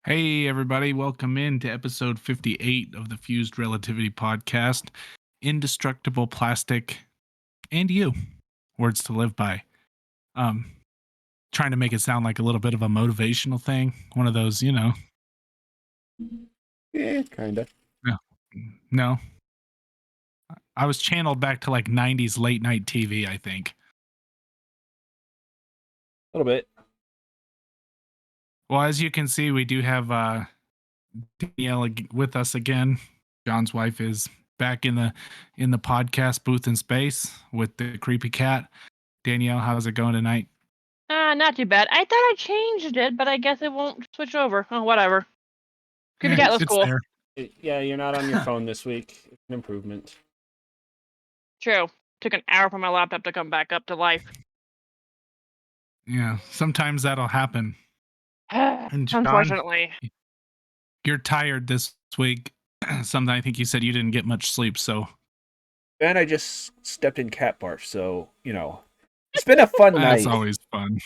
Hey, everybody, welcome in to episode 58 of the Fuzed Relativity podcast. Indestructible plastic and you. Words to live by. Um, Trying to make it sound like a little bit of a motivational thing. One of those, Yeah, kind of. No. I was channeled back to like 90s late night TV, I think. A little bit. Well, as you can see, we do have Danielle with us again. John's wife is back in the podcast booth in space with the creepy cat. Danielle, how's it going tonight? Not too bad. I thought I changed it, but I guess it won't switch over. Oh, whatever. Creepy cat looks cool. Yeah, you're not on your phone this week. It's an improvement. True. Took an hour for my laptop to come back up to life. Yeah, sometimes that'll happen. And John, Unfortunately. you're tired this week. Something I think you said you didn't get much sleep, so. And I just stepped in cat barf, so, it's been a fun night. That's always fun.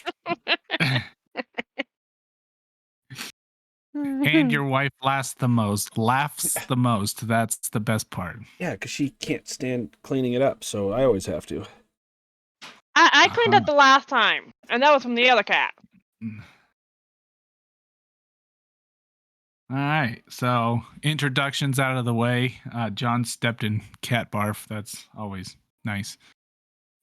And your wife laughs the most. That's the best part. Yeah, because she can't stand cleaning it up, so I always have to. I cleaned up the last time, and that was from the other cat. All right, so introductions out of the way. John stepped in cat barf. That's always nice.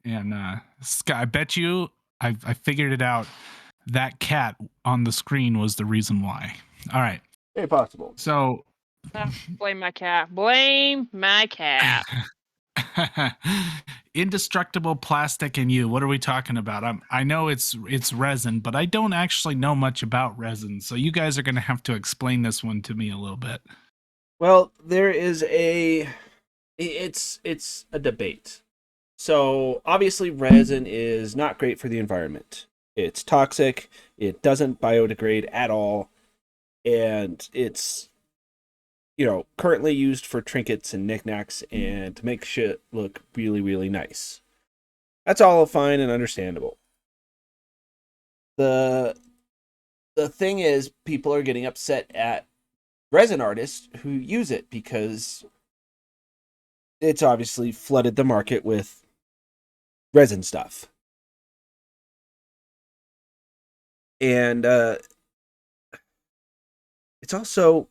And Scott, I bet you I figured it out. That cat on the screen was the reason why. All right. Very possible. So blame my cat. Blame my cat. Indestructible plastic and you. What are we talking about? I know it's resin, but I don't actually know much about resin. So you guys are going to have to explain this one to me a little bit. Well, there is it's a debate. So obviously resin is not great for the environment. It's toxic. It doesn't biodegrade at all. And it's, currently used for trinkets and knickknacks and to make shit look really, really nice. That's all fine and understandable. The thing is, people are getting upset at resin artists who use it because it's obviously flooded the market with resin stuff. And it's also,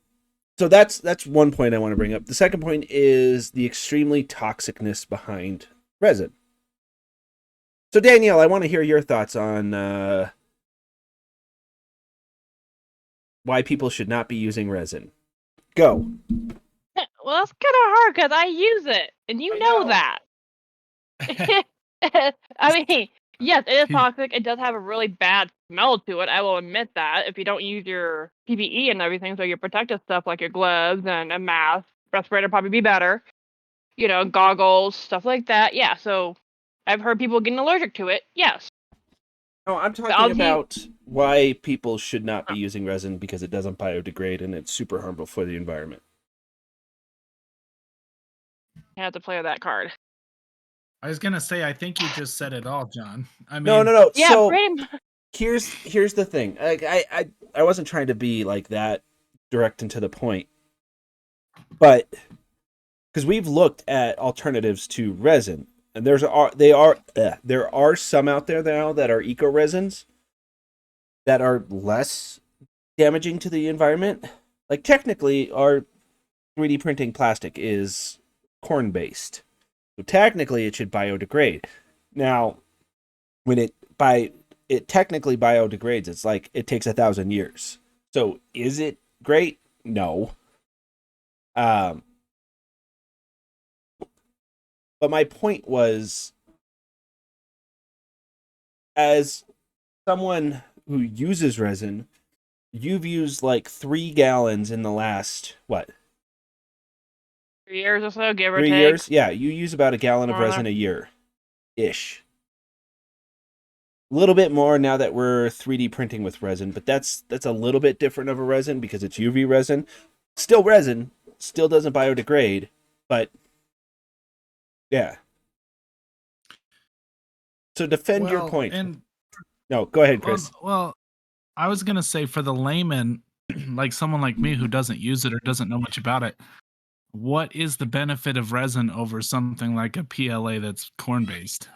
so that's one point I want to bring up. The second point is the extremely toxicness behind resin. So Danielle, I want to hear your thoughts on why people should not be using resin. Go. Well, that's kind of hard because I use it, and you know that. I mean, yes, it is toxic. It does have a really bad smell to it. I will admit that. If you don't use your PPE and everything, so your protective stuff like your gloves and a mask, respirator probably be better. Goggles, stuff like that. Yeah, so I've heard people getting allergic to it. Yes. No, I'm talking about why people should not be using resin because it doesn't biodegrade and it's super harmful for the environment. I have to play that card. I was gonna say, I think you just said it all, John. I mean, no. Yeah, so pretty much. Here's the thing. I wasn't trying to be like that direct and to the point, but because we've looked at alternatives to resin, and there are some out there now that are eco resins that are less damaging to the environment. Like technically, our 3D printing plastic is corn based. So technically, it should biodegrade. Now, when it technically biodegrades, it's like it takes 1,000 years. So is it great? No. But my point was, as someone who uses resin, you've used like 3 gallons in the last, what? 3 years or so, give or take. 3 years? Yeah, you use about a gallon of resin a year-ish. A little bit more now that we're 3D printing with resin, but that's a little bit different of a resin because it's UV resin. Still resin, still doesn't biodegrade, but yeah. So defend your point. No, go ahead, Chris. Well, I was going to say for the layman, like someone like me who doesn't use it or doesn't know much about it, what is the benefit of resin over something like a PLA that's corn based?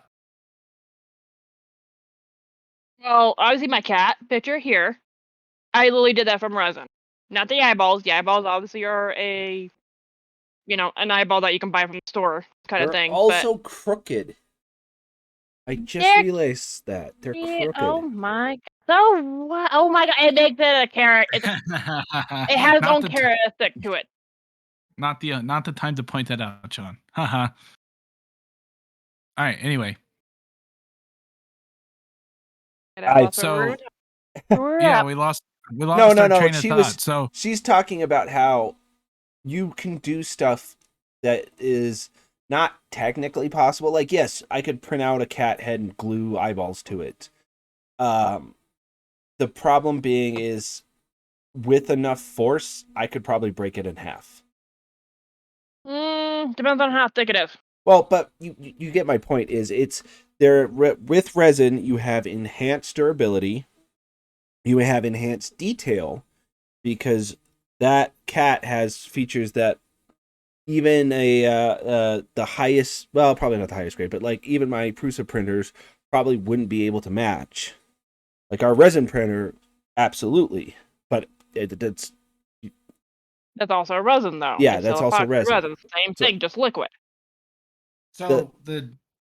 Well, obviously my cat picture here, I literally did that from resin. Not the eyeballs. The eyeballs obviously are an eyeball that you can buy from the store kind of They're thing. But also crooked. I just they're realized that they're oh crooked. my so what? Oh my god! It makes it a carrot. It has its not own the characteristic to it. not the time to point that out, John. Haha. All right. Anyway, And I lost my so word. yeah, Crap. we no, lost no, our no. train of thought. So She's talking about how you can do stuff that is not technically possible. Like, yes, I could print out a cat head and glue eyeballs to it. Um, the problem being is with enough force, I could probably break it in half. Depends on how thick it is. Well, but you get my point. Is it's there with resin you have enhanced durability, you have enhanced detail because that cat has features that even the highest, well, probably not the highest grade, but like even my Prusa printers probably wouldn't be able to match. Like our resin printer, absolutely, but that's That's also a resin, though. yeah, It's that's still also epoxy resin. resin. Same So thing, just liquid. the so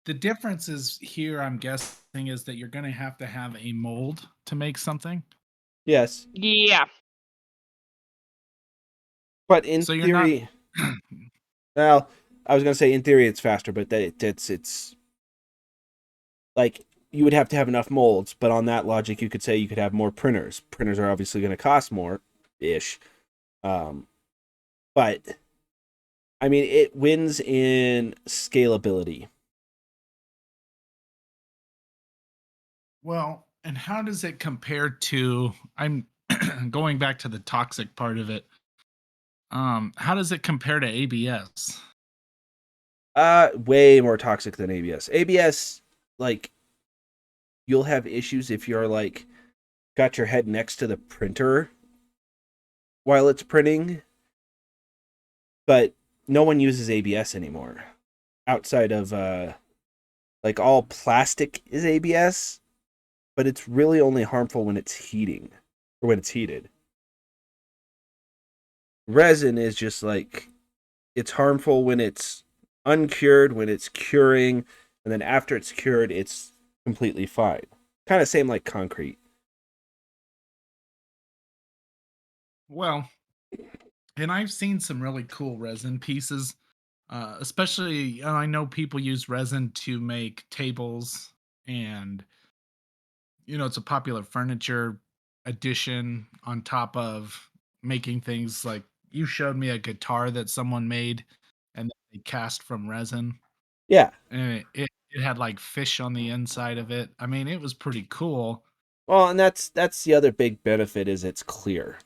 the difference is here, I'm guessing, is that you're going to have a mold to make something. yes, Yeah. but in So you're not theory, well, I was gonna say in theory it's faster, but it's like you would have to have enough molds. But on that logic, you could say you could have more printers. Printers are obviously going to cost more, ish. Um, but I mean, it wins in scalability. well. And how does it compare to? I'm going back to the toxic part of it. How does it compare to ABS? Way more toxic than ABS. ABS, like, you'll have issues if you're like got your head next to the printer while it's printing, but no one uses ABS anymore. Outside of like all plastic is ABS, but it's really only harmful when it's heating or when it's heated. Resin is just like it's harmful when it's uncured, when it's curing, and then after it's cured, it's completely fine. Kind of same like concrete. Well, and I've seen some really cool resin pieces. Especially, I know people use resin to make tables, and it's a popular furniture addition on top of making things like you showed me a guitar that someone made and they cast from resin, Yeah. and it had like fish on the inside of it. I mean, it was pretty cool. Well, and that's the other big benefit is it's clear.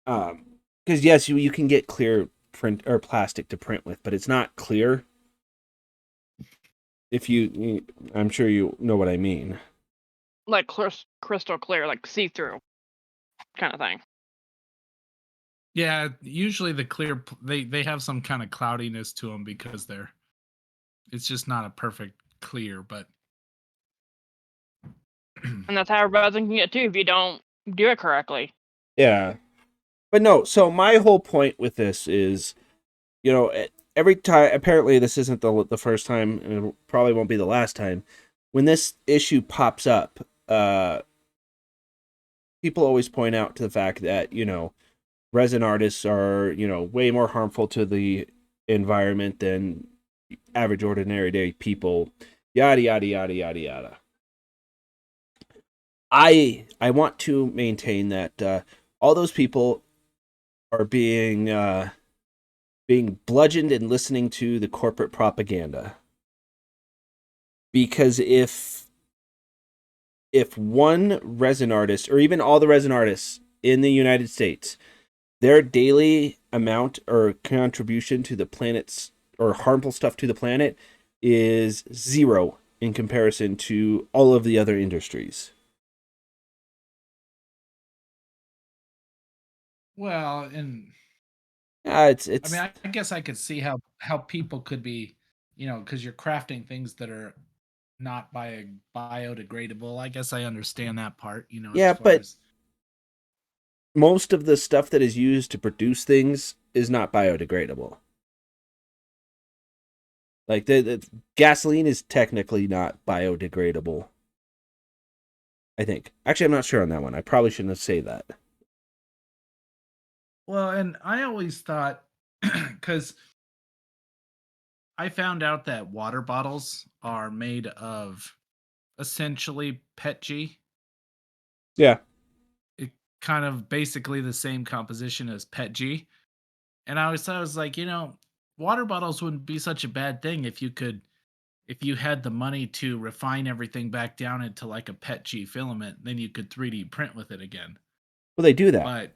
Because yes, you can get clear print or plastic to print with, but it's not clear. If I'm sure you know what I mean. Like crystal clear, like see-through kind of thing. Yeah, usually the they have some kind of cloudiness to them because it's just not a perfect clear, but And that's how resin can get too if you don't do it correctly. Yeah. But no, so my whole point with this is, every time, apparently this isn't the first time, and it probably won't be the last time, when this issue pops up, people always point out to the fact that, resin artists are, way more harmful to the environment than average ordinary day people, yada, yada, yada, yada, yada. I want to maintain that all those people are being bludgeoned and listening to the corporate propaganda. Because if one resin artist, or even all the resin artists in the United States, their daily amount or contribution to the planet's or harmful stuff to the planet is zero in comparison to all of the other industries. Well, and I mean, It's I guess I could see how people could be, because you're crafting things that are not biodegradable. I guess I understand that part. As yeah, far but as most of the stuff that is used to produce things is not biodegradable. Like the gasoline is technically not biodegradable. I think. Actually, I'm not sure on that one. I probably shouldn't have said that. well, and I always thought because I found out that water bottles are made of essentially PETG. Yeah. It kind of basically the same composition as PETG. And I always thought, I was like, water bottles wouldn't be such a bad thing if you had the money to refine everything back down into like a PETG filament, then you could 3D print with it again. Well, they do that. But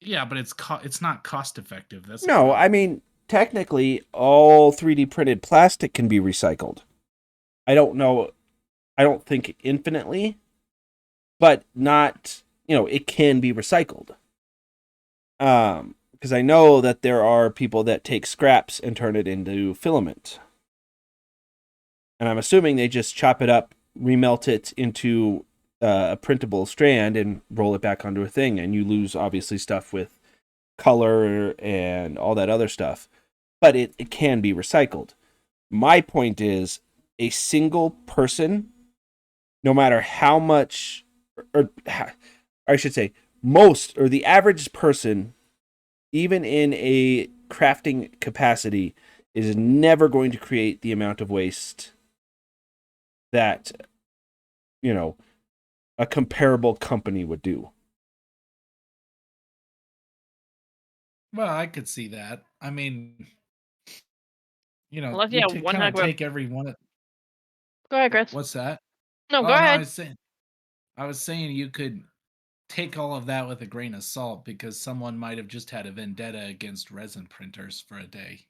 yeah, but it's not cost effective. That's the No, I problem. mean, technically, all 3D printed plastic can be recycled. I don't know. I don't think infinitely, but not, it can be recycled. Because I know that there are people that take scraps and turn it into filament. And I'm assuming they just chop it up, remelt it into a printable strand, and roll it back onto a thing. And you lose, obviously, stuff with color and all that other stuff. But it can be recycled. My point is a single person, no matter how much, or I should say, most, or the average person, even in a crafting capacity, is never going to create the amount of waste that, a comparable company would do. Well, I could see that. I mean, Unless you you have could one kind heck of of a. take every one of Go ahead, Chris. what's that? No, go Oh no, ahead. I was saying you could take all of that with a grain of salt because someone might have just had a vendetta against resin printers for a day.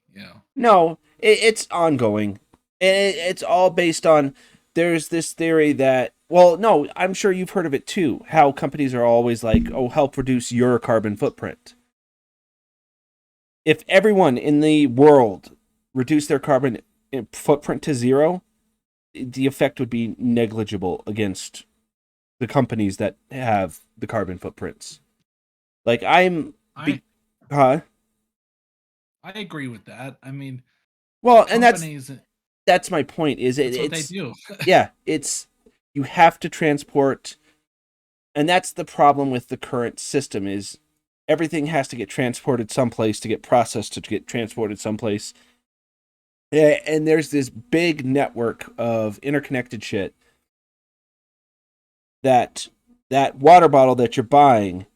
No, it's ongoing. It's all based on. There's this theory that. Well, no, I'm sure you've heard of it too. How companies are always like, "Oh, help reduce your carbon footprint." If everyone in the world reduced their carbon footprint to zero, the effect would be negligible against the companies that have the carbon footprints. Like I'm, I huh? I agree with that. I mean, Well, and companies that's my point. Is that's what they it's do. yeah, it's you have to transport, and that's the problem with the current system is everything has to get transported someplace to get processed to get transported someplace. And there's this big network of interconnected shit that water bottle that you're buying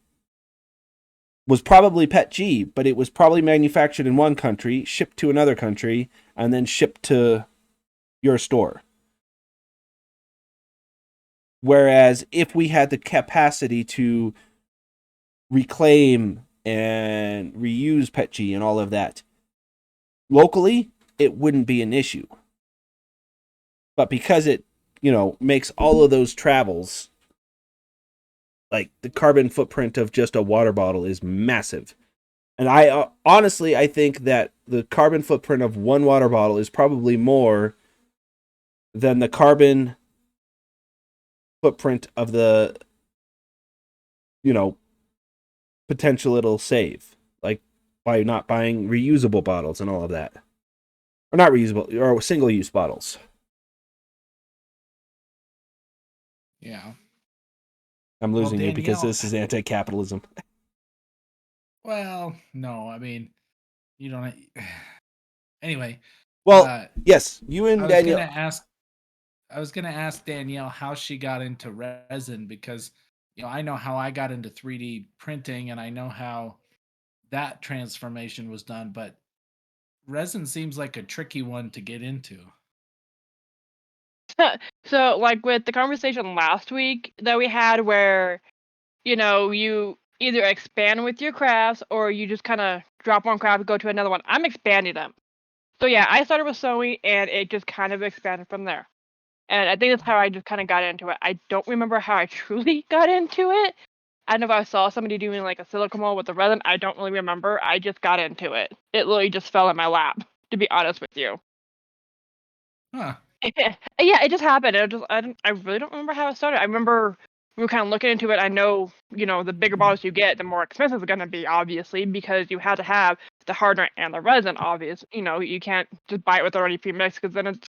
was probably PETG, but it was probably manufactured in one country, shipped to another country, and then shipped to your store. Whereas if we had the capacity to reclaim and reuse PETG and all of that locally, it wouldn't be an issue. But because it, makes all of those travels, like the carbon footprint of just a water bottle is massive. And I honestly, I think that the carbon footprint of one water bottle is probably more than the carbon footprint of the, you know, potential it'll save, like by not buying reusable bottles and all of that, or not reusable, or single-use bottles. Yeah. I'm Well, losing you because Danielle, this is anti-capitalism. well, no, I mean, you don't. Anyway, Well, uh, yes, you I and was gonna Daniel. ask. I was gonna ask Danielle how she got into resin because, I know how I got into 3D printing and I know how that transformation was done, but resin seems like a tricky one to get into. So, like with the conversation last week that we had, where you either expand with your crafts or you just kind of drop one craft and go to another one. I'm expanding them. So yeah, I started with sewing and it just kind of expanded from there. And I think that's how I just kind of got into it. I don't remember how I truly got into it, I don't know if I saw somebody doing like a silicone mold with the resin. I don't really remember. I just got into it. It literally just fell in my lap, to be honest with you. Huh. Yeah, it just happened. I really don't remember how it started. I remember we were kind of looking into it. I know, the bigger bottles you get, the more expensive it's going to be, obviously, because you have to have the hardener and the resin, obvious. You can't just buy it with already pre-mixed because then it's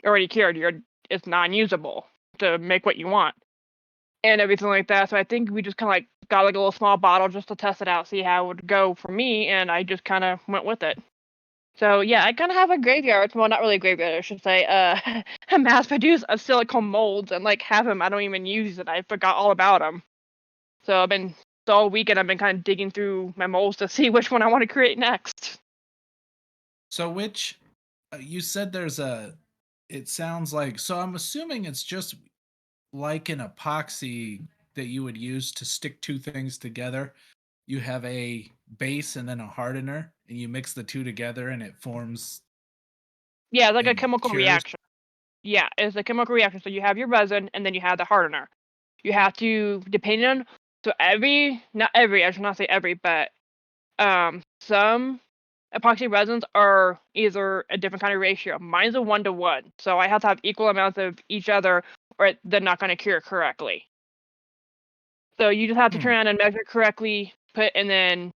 already cured. It's non-usable to make what you want and everything like that. So I think we just kind of like got like a little small bottle just to test it out, see how it would go for me, and I just kind of went with it. So yeah, I kind of have a graveyard. Well, not really a graveyard, I should say. A mass produce of silicone molds and like have them. I don't even use it. I forgot all about them. So I've been all weekend. I've been kind of digging through my molds to see which one I want to create next. So which you said there's a it sounds like so I'm assuming it's just like an epoxy that you would use to stick two things together. You have a base and then a hardener and you mix the two together and it forms Yeah, it's like a and chemical cures. reaction. Yeah, it's a chemical reaction. So you have your resin and then you have the hardener. You have to, depending on, so not every, I should not say every, but some epoxy resins are either a different kind of ratio. Mine's a 1-to-1, so I have to have equal amounts of each other, or they're not going to cure correctly. So you just have to turn around and measure correctly, and then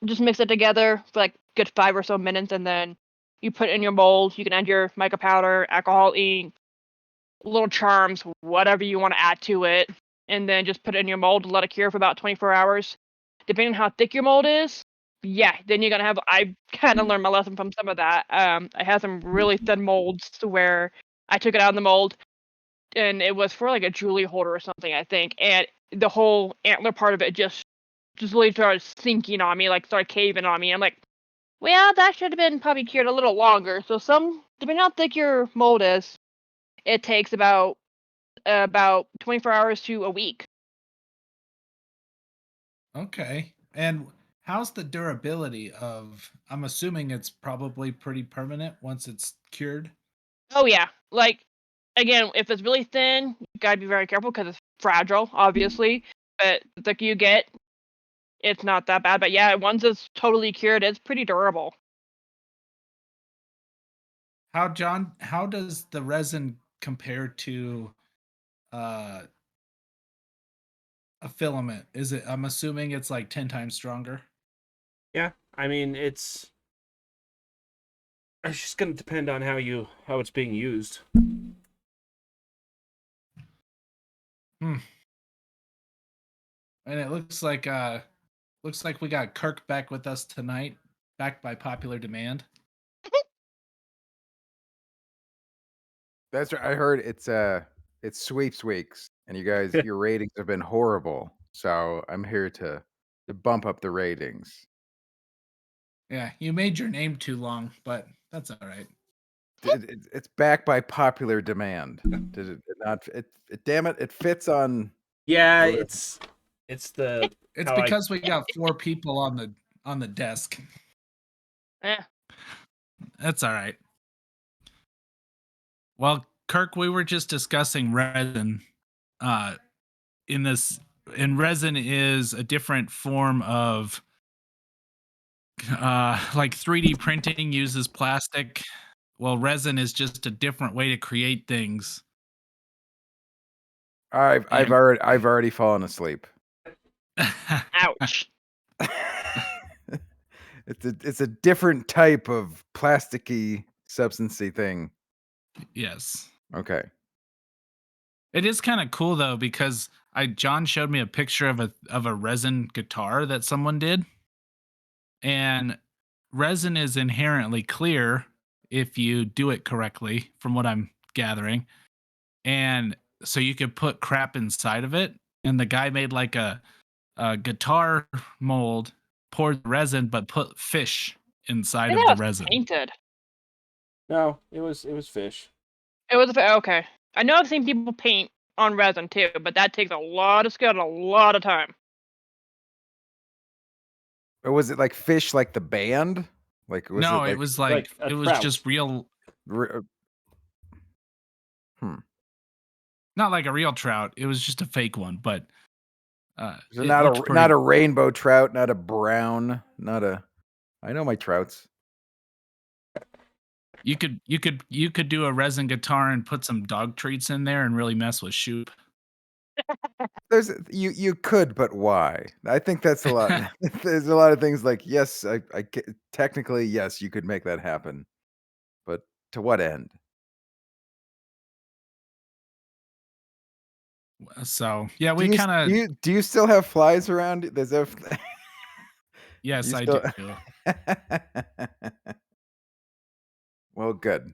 just mix it together for like good 5 or so minutes, and then you put it in your mold. You can add your mica powder, alcohol ink, little charms, whatever you want to add to it, and then just put it in your mold and let it cure for about 24 hours. Depending on how thick your mold is, yeah, then you're gonna have. I kind of learned my lesson from some of that. I had some really thin molds to where I took it out of the mold, and it was for like a jewelry holder or something, I think, and the whole antler part of it just really started sinking on me, like started caving on me. I'm like, well, that should have been probably cured a little longer. So depending on how thick your mold is, it takes about 24 hours to a week. Okay. And how's the durability of I'm assuming it's probably pretty permanent once it's cured. Oh yeah, like again, if it's really thin, you gotta be very careful because it's fragile, obviously. But the thicker you get, it's not that bad. But yeah, once it's totally cured, it's pretty durable. How does the resin compare to uh a filament? Is it I'm assuming it's like 10 times stronger? Yeah, I mean it's just gonna depend on how it's being used. Hmm. And it looks like we got Kirk back with us tonight, back by popular demand. That's right. I heard it's sweeps weeks, and you guys your ratings have been horrible. So I'm here to bump up the ratings. Yeah, you made your name too long, but that's all right. It's back by popular demand. Did it not? Damn it! It fits on Yeah, the list. it's the It's how I because we got four people on the desk. Yeah. That's all right. Well, Kirk, we were just discussing resin. Uh, in this, and resin is a different form of like 3D printing uses plastic. Well, resin is just a different way to create things. I've And already fallen asleep. Ouch. It's a different type of plasticky substancey thing. yes, Okay. it is kind of cool though because John showed me a picture of a resin guitar that someone did, and resin is inherently clear if you do it correctly, from what I'm gathering. And so you could put crap inside of it. And the guy made like a guitar mold, poured resin, but put fish I inside think of that the was resin. painted. No, it was fish. It was okay. I know I've seen people paint on resin too, but that takes a lot of skill and a lot of time. Or was it like Fish, like the band? Like was it No, like Like a it was trout. just real, re- hmm. not like a real trout. It was just a fake one, but So It looks not pretty. a rainbow trout, not a brown, not a. I know my trouts. You could do a resin guitar and put some dog treats in there and really mess with Shoop. You could, but why? I think that's a lot. There's a lot of things like yes, technically yes, you could make that happen, but to what end? So yeah, we kind of Do you still have flies around? There's a. yes, You I still. do. Well, good.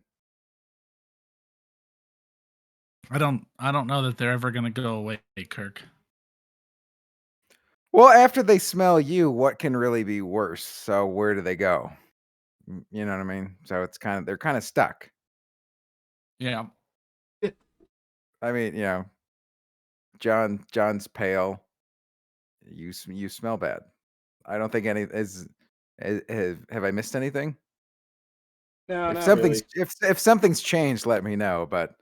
I don't know that they're ever gonna go away, Kirk. Well, after they smell you, what can really be worse? So where do they go? You know what I mean? So they're kind of stuck. Yeah. I mean, John's pale. You smell bad. I don't think any have I missed anything? No, not really. If something's changed, let me know. But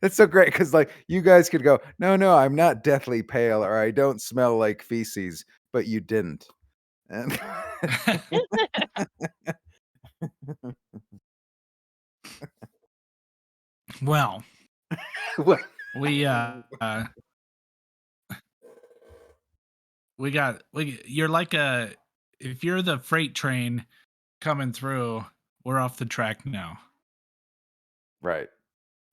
that's so great because like you guys could go, no, I'm not deathly pale, or I don't smell like feces, but you didn't. And Well, what? we you're like a if you're the freight train coming through, we're off the track now. Right.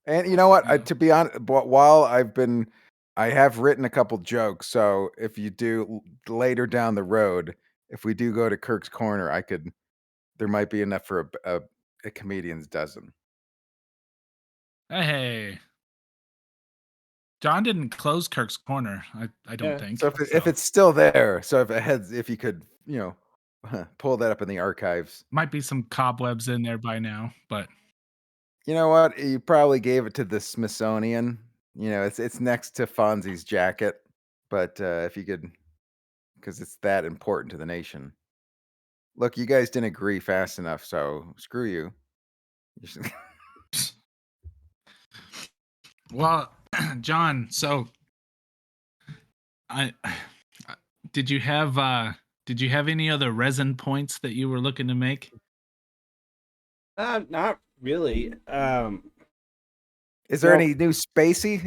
And you know what? Yeah. To be honest, while I have written a couple jokes. So if you do later down the road, if we do go to Kirk's Corner, there might be enough for a comedian's dozen. Hey, John didn't close Kirk's Corner. I don't Yeah. think So if so. it's still there, so if you could, pull that up in the archives. Might be some cobwebs in there by now, but You know what? You probably gave it to the Smithsonian. It's next to Fonzie's jacket, but if you could, because it's that important to the nation. Look, you guys didn't agree fast enough, so screw you. You should- well, John. So I did you have did you have any other resin points that you were looking to make? Not really. Is there No, any new spacey?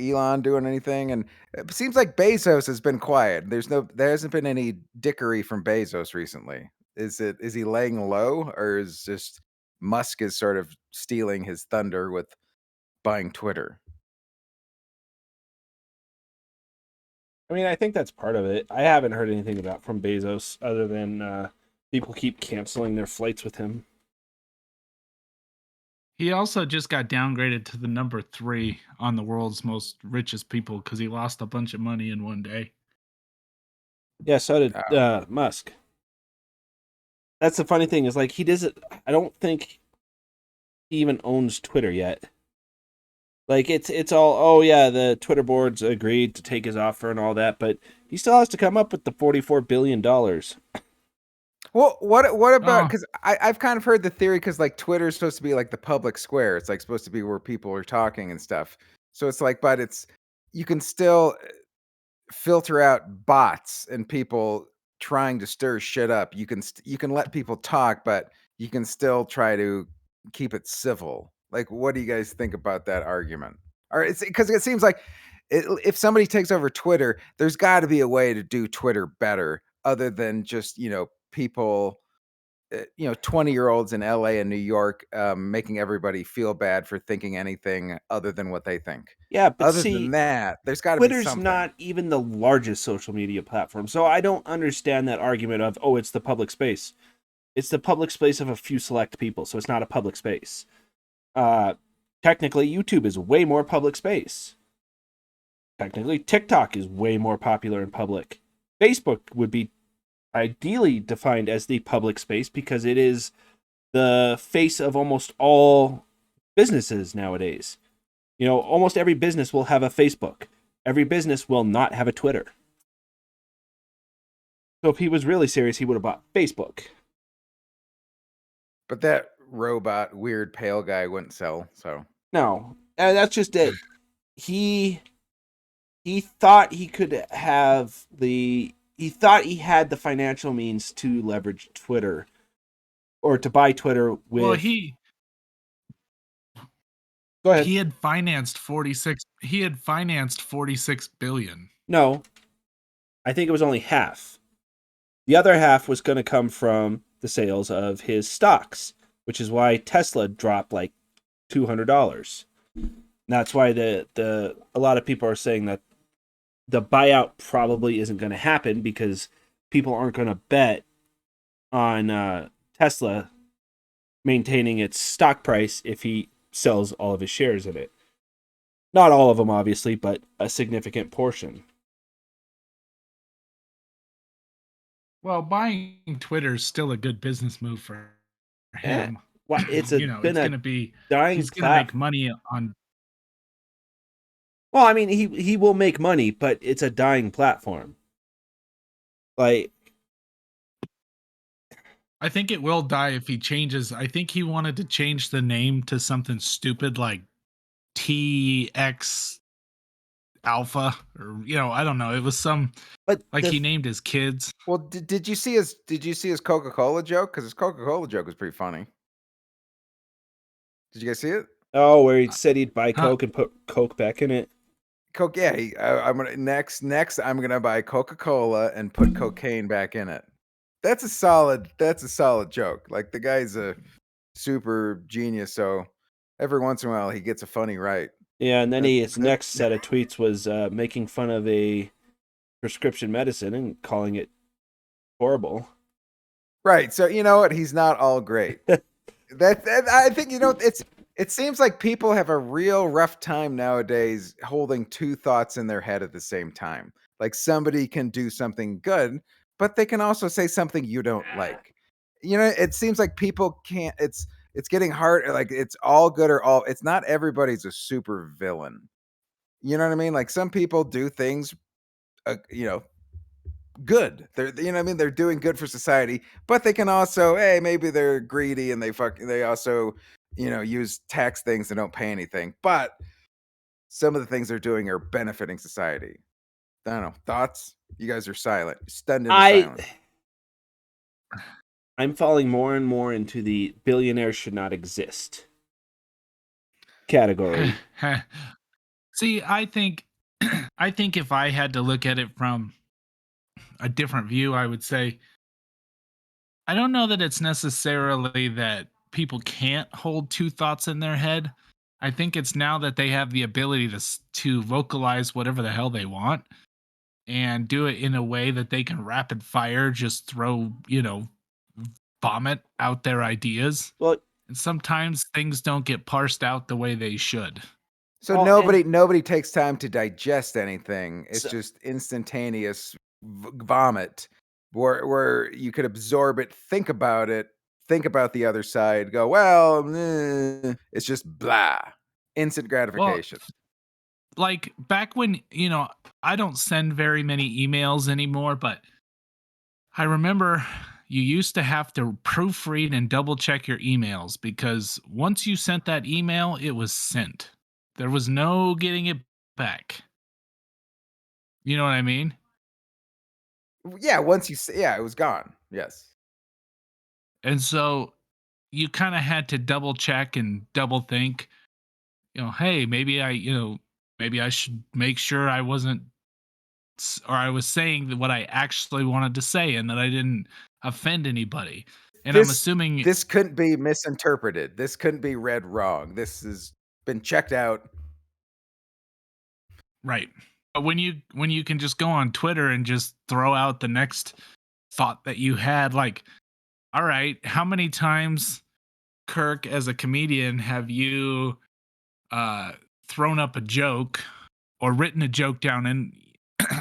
Elon doing anything? And it seems like Bezos has been quiet. There hasn't been any dickery from Bezos recently. Is he laying low, or is just Musk is sort of stealing his thunder with buying Twitter? I mean, I think that's part of it. I haven't heard anything about from Bezos other than people keep canceling their flights with him. He also just got downgraded to the number 3 on the world's most richest people because he lost a bunch of money in one day. Yeah, so did Oh, Musk. That's the funny thing is like he doesn't. I don't think he even owns Twitter yet. Like it's all yeah, the Twitter boards agreed to take his offer and all that, but he still has to come up with the $44 billion. well, what about? Oh, Because I've kind of heard the theory because like Twitter is supposed to be like the public square. It's like supposed to be where people are talking and stuff. So it's like, but you can still filter out bots and people trying to stir shit up. You can let people talk, but you can still try to keep it civil. Like, what do you guys think about that argument? Or it's because it seems like if somebody takes over Twitter, there's got to be a way to do Twitter better, other than just people. 20-year-olds in LA and New York making everybody feel bad for thinking anything other than what they think. Yeah, but Other than see, that, there's got to be Twitter's something. not even the largest social media platform, so I don't understand that argument of it's the public space. It's the public space of a few select people, so it's not a public space. Uh, Technically, YouTube is way more public space. Technically, TikTok is way more popular in public. Facebook would be ideally defined as the public space because it is the face of almost all businesses nowadays. Almost every business will have a Facebook. Every business will not have a Twitter. So if he was really serious, he would have bought Facebook. But that robot, weird pale guy wouldn't sell. So No, that's just it. He he thought he could have the he thought he had the financial means to leverage Twitter or to buy Twitter Well, with. he Go ahead. he had financed 46 billion. No, I think it was only half. The other half was going to come from the sales of his stocks, which is why Tesla dropped like $200. That's why a lot of people are saying that the buyout probably isn't going to happen because people aren't going to bet on Tesla maintaining its stock price if he sells all of his shares in it. Not all of them, obviously, but a significant portion. Well, buying Twitter is still a good business move for him. Well, it's It's been going a to be dying he's going to make platform. money on. Well, I mean, he will make money, but it's a dying platform. Like, I think it will die if he changes. I think he wanted to change the name to something stupid like TX Alpha, or I don't know. It was but like he named his kids. Well, did you see his Coca-Cola joke? Because his Coca-Cola joke was pretty funny. Did you guys see it? Oh, where he said he'd buy Huh. Coke and put Coke back in it. Coke, yeah. I'm gonna next. I'm gonna buy Coca-Cola and put cocaine back in it. That's a solid joke. Like, the guy's a super genius, so every once in a while he gets a funny right. Yeah, and then his next set of tweets was making fun of a prescription medicine and calling it horrible. Right. So you know what? He's not all great. that I think it seems like people have a real rough time nowadays holding two thoughts in their head at the same time. Like, somebody can do something good, but they can also say something you don't like. It seems like people can't. It's getting hard. Like, it's all good or all. It's not everybody's a super villain. You know what I mean? Like, some people do things, good. They're doing good for society, but they can also, hey, maybe they're greedy and they also, use tax things and don't pay anything. But some of the things they're doing are benefiting society. I don't know. Thoughts? You guys are silent. Stunned into silence. I'm falling more and more into the billionaires should not exist category. See, I think if I had to look at it from a different view, I would say I don't know that it's necessarily that people can't hold two thoughts in their head. I think it's now that they have the ability to vocalize whatever the hell they want and do it in a way that they can rapid fire just throw, vomit out their ideas. Well, And sometimes things don't get parsed out the way they should. So Well, nobody takes time to digest anything. It's So- just instantaneous vomit, where you could absorb it, think about the other side, go, well, it's just blah, instant Well, gratification. like back when, I don't send very many emails anymore, but I remember you used to have to proofread and double check your emails because once you sent that email, it was sent. There was no getting it back. You know what I mean? Yeah, once you say, yeah, it was gone. Yes. And so you kind of had to double check and double think, hey, maybe I should make sure I wasn't or I was saying what I actually wanted to say and that I didn't offend anybody. And I'm assuming This couldn't be misinterpreted. This couldn't be read wrong. This has been checked out. right. But when you can just go on Twitter and just throw out the next thought that you had, like, all right, how many times, Kirk, as a comedian, have you thrown up a joke or written a joke down? And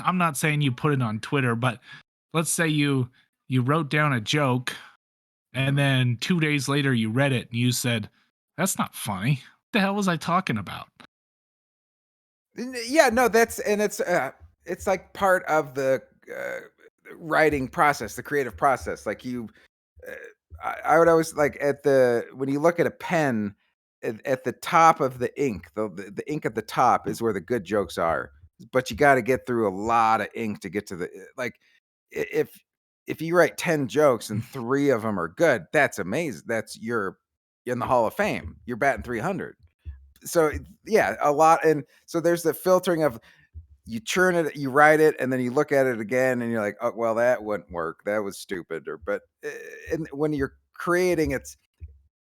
I'm not saying you put it on Twitter, but let's say you wrote down a joke and then 2 days later you read it and you said, "That's not funny. What the hell was I talking about?" Yeah, no, it's like part of the writing process, the creative process. Like, uh, I would always like when you look at a pen, at the top of the ink, the ink at the top is where the good jokes are. but you got to get through a lot of ink to get to the like. If you write 10 jokes and 3 of them are good, that's amazing. That's you're in the Hall of Fame. You're batting 300. So yeah, a lot. And so there's the filtering of you churn it, you write it, and then you look at it again, and you're like, oh well, that wouldn't work. That was stupid. Or but and when you're creating,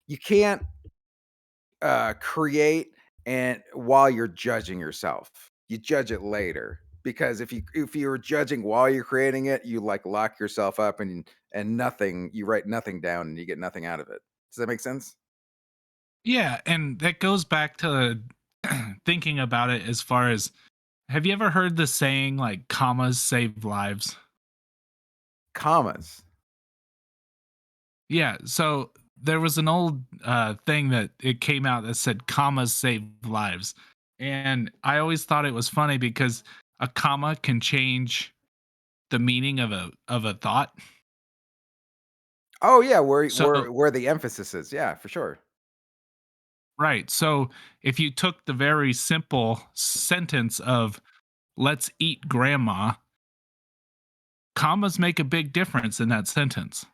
you can't create and while you're judging yourself. You judge it later. Because if you're judging while you're creating it, you like lock yourself up and nothing, you write nothing down and you get nothing out of it. Does that make sense? Yeah, and that goes back to thinking about it as far as, have you ever heard the saying like commas save lives? Commas. Yeah, so there was an old thing that it came out that said commas save lives. And I always thought it was funny because a comma can change the meaning of a thought. Oh yeah, So where the emphasis is. Yeah, for sure. right. So if you took the very simple sentence of let's eat grandma, commas make a big difference in that sentence.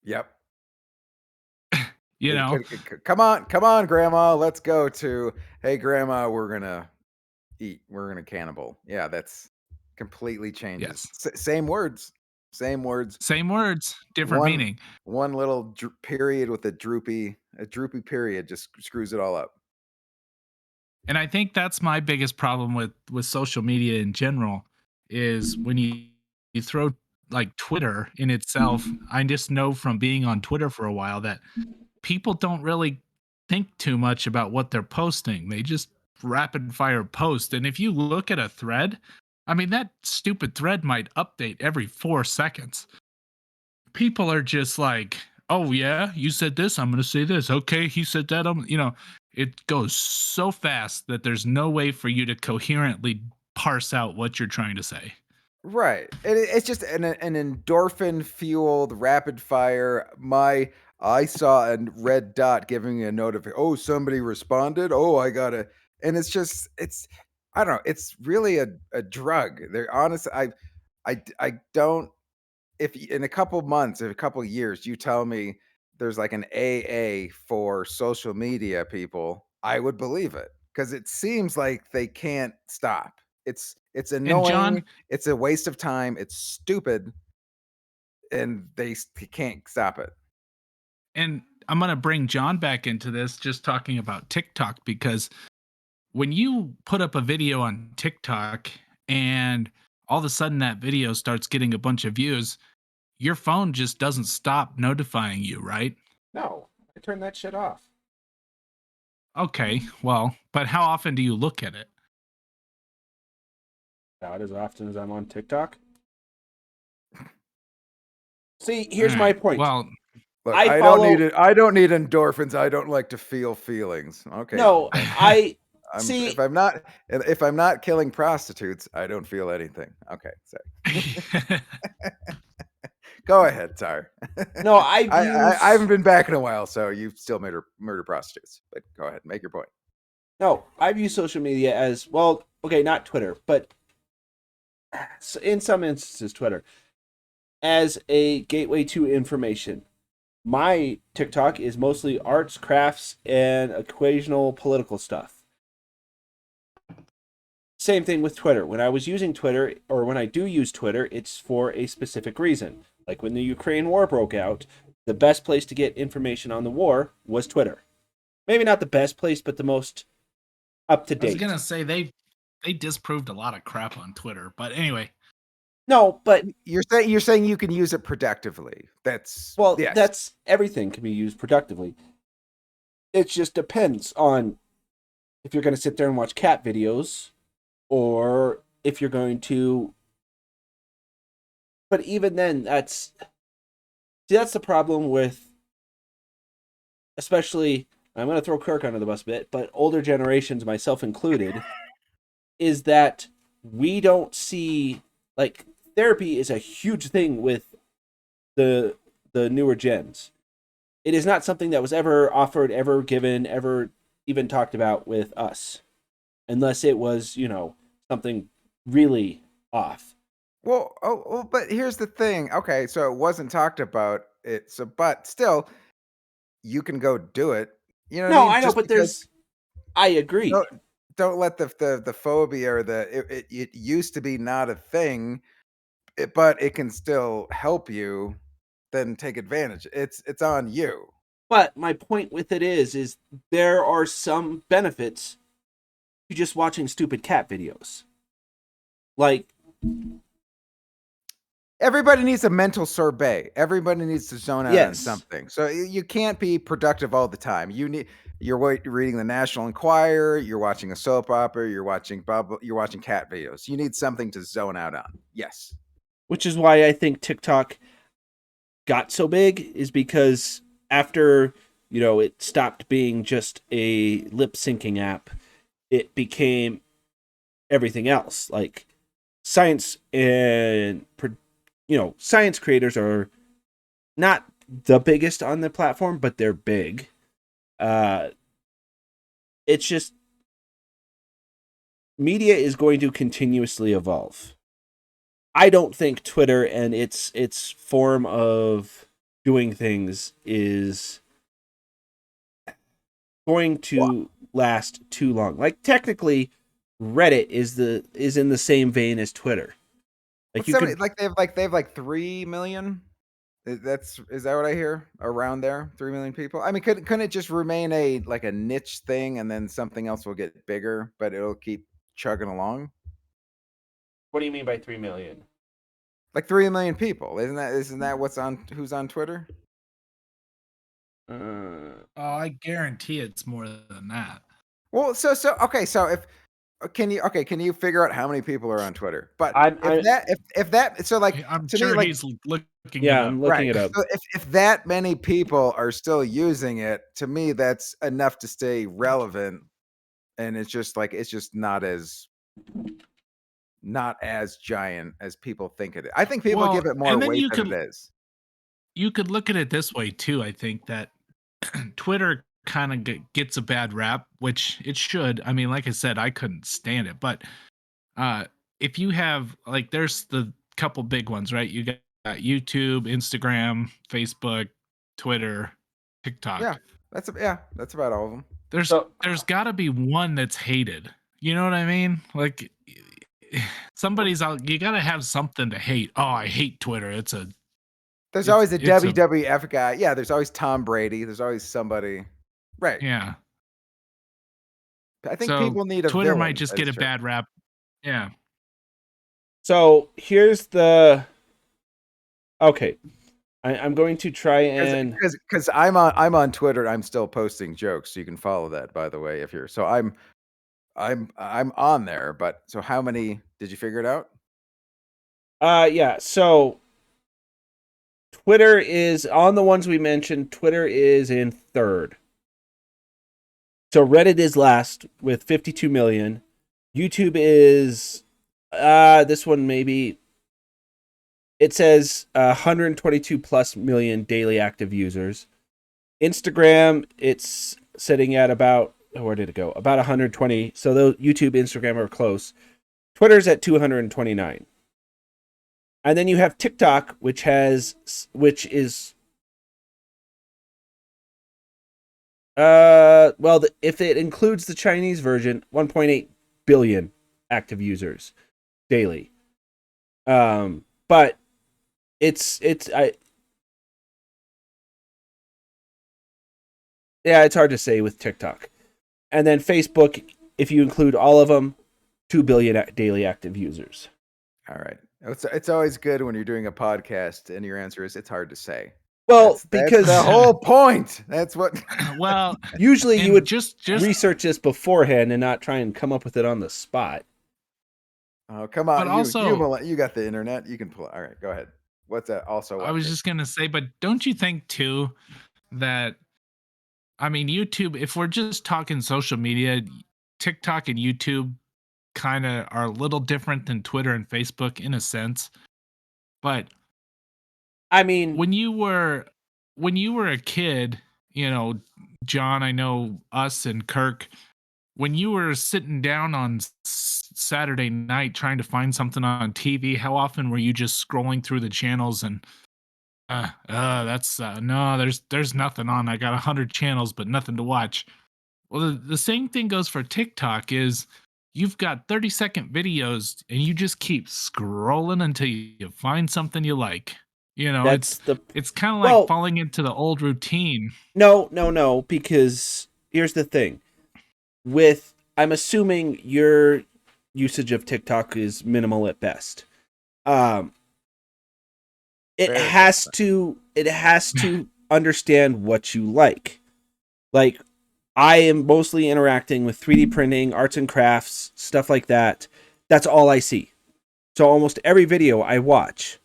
Yep. You know? Come on, grandma. Let's go to, hey, grandma, we're gonna eat. We're gonna cannibal. Yeah, that's completely changes. Yes. Same words, same words. Same words, different One meaning. one little period with a droopy period just screws it all up. And I think that's my biggest problem with social media in general is when you throw like Twitter in itself. I just know from being on Twitter for a while that people don't really think too much about what they're posting. They just rapid fire post. And if you look at a thread, I mean, that stupid thread might update every 4 seconds. People are just like, oh, yeah, you said this. I'm going to say this. Okay, he said that. It goes so fast that there's no way for you to coherently parse out what you're trying to say. Right. It's just an endorphin fueled rapid fire. I saw a red dot giving me a notification. Oh, somebody responded. Oh, I gotta. And it's I don't know. It's really a drug. They're honest. I don't. If in a couple months, in a couple years, you tell me there's like an AA for social media people, I would believe it because it seems like they can't stop. It's And annoying. John, It's a waste of time. It's stupid, and they can't stop it. and I'm going to bring John back into this, just talking about TikTok, because when you put up a video on TikTok and all of a sudden that video starts getting a bunch of views, your phone just doesn't stop notifying you, right? No, I turned that shit off. Okay, well, but how often do you look at it? Not as often as I'm on TikTok. See, here's All my right. point. Well, Look, I I don't follow. need it. I don't need endorphins. I don't like to feel feelings. Okay. No, fine. I I'm see. if I'm not killing prostitutes, I don't feel anything. Okay, sorry. Go ahead, sorry. No, I I haven't been back in a while, so you've still murder prostitutes. But go ahead, make your point. No, I view social media as, well, okay, not Twitter, but in some instances, Twitter, as a gateway to information. My TikTok is mostly arts, crafts, and occasional political stuff. Same thing with Twitter. When I was using Twitter, or when I do use Twitter, it's for a specific reason. Like when the Ukraine war broke out, the best place to get information on the war was Twitter. Maybe not the best place, but the most up to I was date. gonna say they disproved a lot of crap on Twitter, but anyway. No, but You're saying you can use it productively. That's yes. that's everything can be used productively. It just depends on if you're going to sit there and watch cat videos, or if you're going to. But even then, that's the problem with, especially, I'm going to throw Kirk under the bus a bit, but older generations, myself included, is that we don't see, like, therapy is a huge thing with the newer gens. It is not something that was ever offered, ever given, ever even talked about with us, unless it was, something really off. Well, but here's the thing. Okay, so it wasn't talked about. But still, you can go do it. You know what I No, mean? I know, Just but because I agree. don't let the phobia or it used to be not a thing, but it can still help you. Then take advantage. It's on you. But my point with it is there are some benefits to just watching stupid cat videos. Like, Everybody needs a mental sorbet. Everybody needs to zone out on yes, something. So you can't be productive all the time. You're reading the National Enquirer, you're watching a soap opera, you're watching cat videos. You need something to zone out on. Yes. which is why I think TikTok got so big, is because after, it stopped being just a lip syncing app, it became everything else. Like science and science creators are not the biggest on the platform, but they're big. It's just media is going to continuously evolve. I don't think Twitter and its form of doing things is going to last too long. Like technically, Reddit is in the same vein as Twitter. Like you could, They have like 3 million. Is that what I hear? Around there, 3 million people. I mean, couldn't it just remain a niche thing, and then something else will get bigger, but it'll keep chugging along? what do you mean by 3 million? Like 3 million people, isn't that who's on Twitter? Oh, I guarantee it's more than that. Well, okay, so if can you figure out how many people are on Twitter? But I if that so like I'm to me sure like he's looking it yeah, up. I'm looking right. it up. So if that many people are still using it, to me that's enough to stay relevant, and it's just not as giant as people think it is. I think people Well, give it more and then weight than it is. you could look at it this way too. I think that Twitter kind of gets a bad rap, which it should. I mean, like I said, I couldn't stand it, but uh if you have like there's the couple big ones, right? You got YouTube, Instagram, Facebook, Twitter, Yeah, TikTok. that's about all of them. so There's got to be one that's hated. You know what I mean? Like somebody's out, you got to have something to hate. Oh, I hate Twitter. There's always a It's a WWF guy. Yeah, there's always Tom Brady. There's always somebody. Right. yeah. I think So people need a Twitter might villain just as get a church. bad rap. Yeah. so here's the okay. I'm going to try and Because I'm on Twitter. I'm still posting jokes, so you can follow that. By the way, if you're so I'm on there. But so how many did you figure it out? yeah. So Twitter is on the ones we mentioned. Twitter is in third. So Reddit is last with 52 million. YouTube is this one maybe it says 122 plus million daily active users. Instagram, it's sitting at about where did it go? About 120. So those YouTube, Instagram are close. Twitter's at 229. And then you have TikTok, which is if it includes the Chinese version, 1.8 billion active users daily. But it's it's hard to say with TikTok. And then Facebook, if you include all of them, 2 billion daily active users. All right. It's always good when you're doing a podcast and your answer is it's hard to say. Well, That's the because whole point. That's what. Well, usually you and would just research this beforehand and not try and come up with it on the spot. Oh, come but on, also you got the internet. You can pull. All right, go ahead. What's that? Also, I what? was just going to say, but don't you think too that I mean, YouTube, if we're just talking social media, TikTok and YouTube kind of are a little different than Twitter and Facebook in a sense. But I mean, when you were a kid, John, I know us and Kirk, when you were sitting down on Saturday night trying to find something on TV, how often were you just scrolling through the channels and that's no, there's nothing on. I got 100 channels, but nothing to watch. Well, the same thing goes for TikTok. Is you've got 30-second videos and you just keep scrolling until you find something you like. You know, That's the it's kind of like well, falling into the old routine. no, because here's the thing. I'm assuming your usage of TikTok is minimal at best. Um, it has to understand what you like. Like, I am mostly interacting with 3D printing, arts and crafts, stuff like that. That's all I see. So almost every video I watch.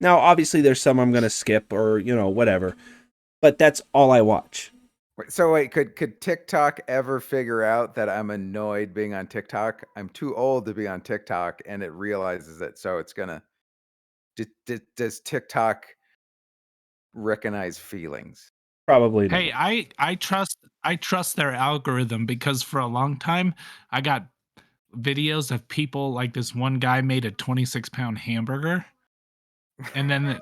Now, obviously, there's some I'm going to skip or, whatever. But that's all I watch. Wait, could TikTok ever figure out that I'm annoyed being on TikTok? I'm too old to be on TikTok, and it realizes it. So it's going to... Does TikTok recognize feelings? Probably Hey, not. I trust their algorithm because for a long time I got videos of people like this one guy made a 26-pound hamburger, and then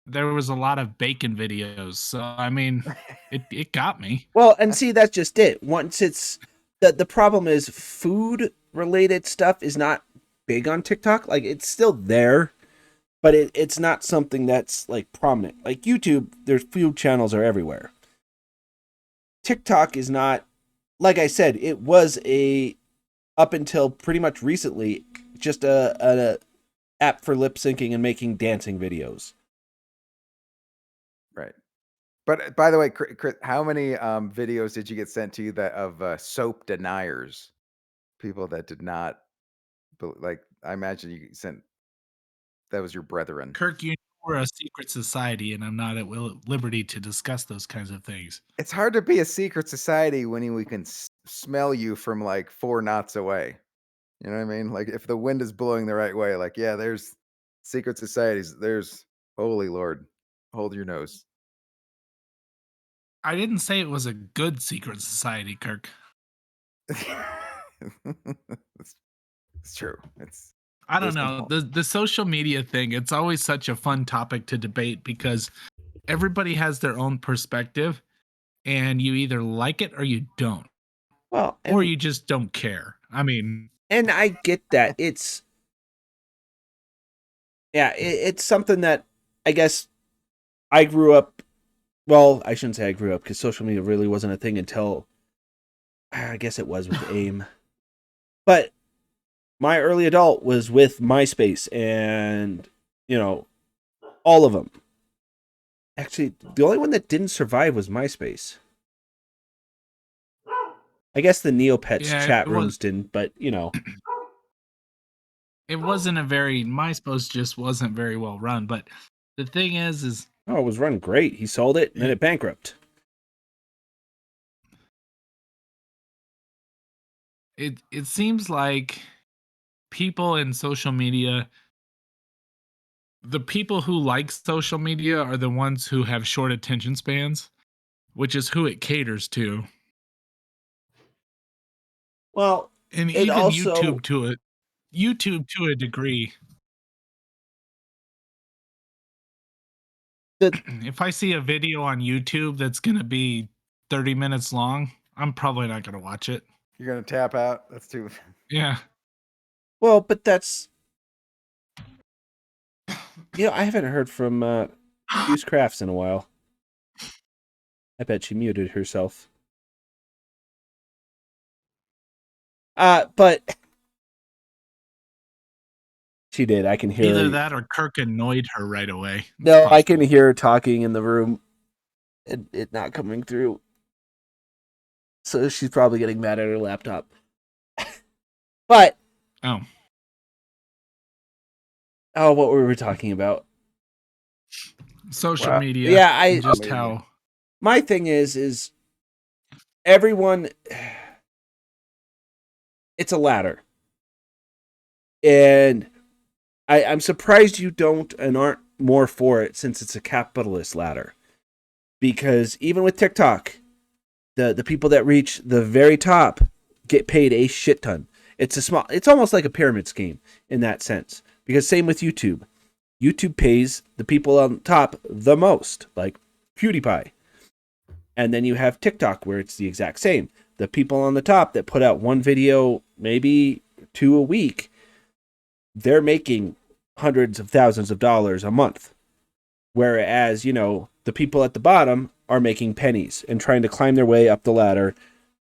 there was a lot of bacon videos. So I mean, it got me. Well, and see, that's just it. Once it's the problem is food related stuff is not big on TikTok. Like, it's still there, but it's not something that's like prominent. Like YouTube, there's food channels are everywhere. TikTok is not, like I said, it was up until pretty much recently just a app for lip syncing and making dancing videos. Right. But by the way, Chris, how many videos did you get sent to you of soap deniers? People that did not, like, I imagine you sent, that was your brethren. Kirk, you know we're a secret society, and I'm not at liberty to discuss those kinds of things. It's hard to be a secret society when we can smell you from like 4 knots away. You know what I mean? Like, if the wind is blowing the right way, like, yeah, there's secret societies. There's, holy Lord, hold your nose. I didn't say it was a good secret society, Kirk. it's, it's true. It's I don't there's some know. The social media thing, it's always such a fun topic to debate because everybody has their own perspective and you either like it or you don't. Well, Or you just don't care. I mean, and I get that. It's something that I guess I grew up. Well, I shouldn't say I grew up because social media really wasn't a thing until I guess it was with AIM. But my early adult was with MySpace and, all of them. Actually, the only one that didn't survive was MySpace. I guess the Neopets chat rooms didn't, but, it wasn't MySpace just wasn't very well run. But the thing is oh, it was run great. He sold it and then it bankrupt. it seems like people in social media, the people who like social media are the ones who have short attention spans, which is who it caters to. Well, And it even also YouTube to a degree. If I see a video on YouTube that's going to be 30 minutes long, I'm probably not going to watch it. You're gonna tap out. That's too. Yeah. Well, but that's I haven't heard from Fuzed Crafts in a while. I bet she muted herself. But she did. I can hear Either her. that or Kirk annoyed her right away. It's No, possible. I can hear her talking in the room. It not coming through. So she's probably getting mad at her laptop. But oh, what were we talking about? social media. Yeah, just how my thing is everyone. It's a ladder, and I'm surprised you don't and aren't more for it since it's a capitalist ladder. Because even with TikTok, the people that reach the very top, get paid a shit ton. It's almost like a pyramid scheme in that sense. Because same with YouTube. YouTube pays the people on top the most, like PewDiePie. And then you have TikTok where it's the exact same. The people on the top that put out one video, maybe 2 a week, they're making hundreds of thousands of dollars a month. Whereas, the people at the bottom are making pennies and trying to climb their way up the ladder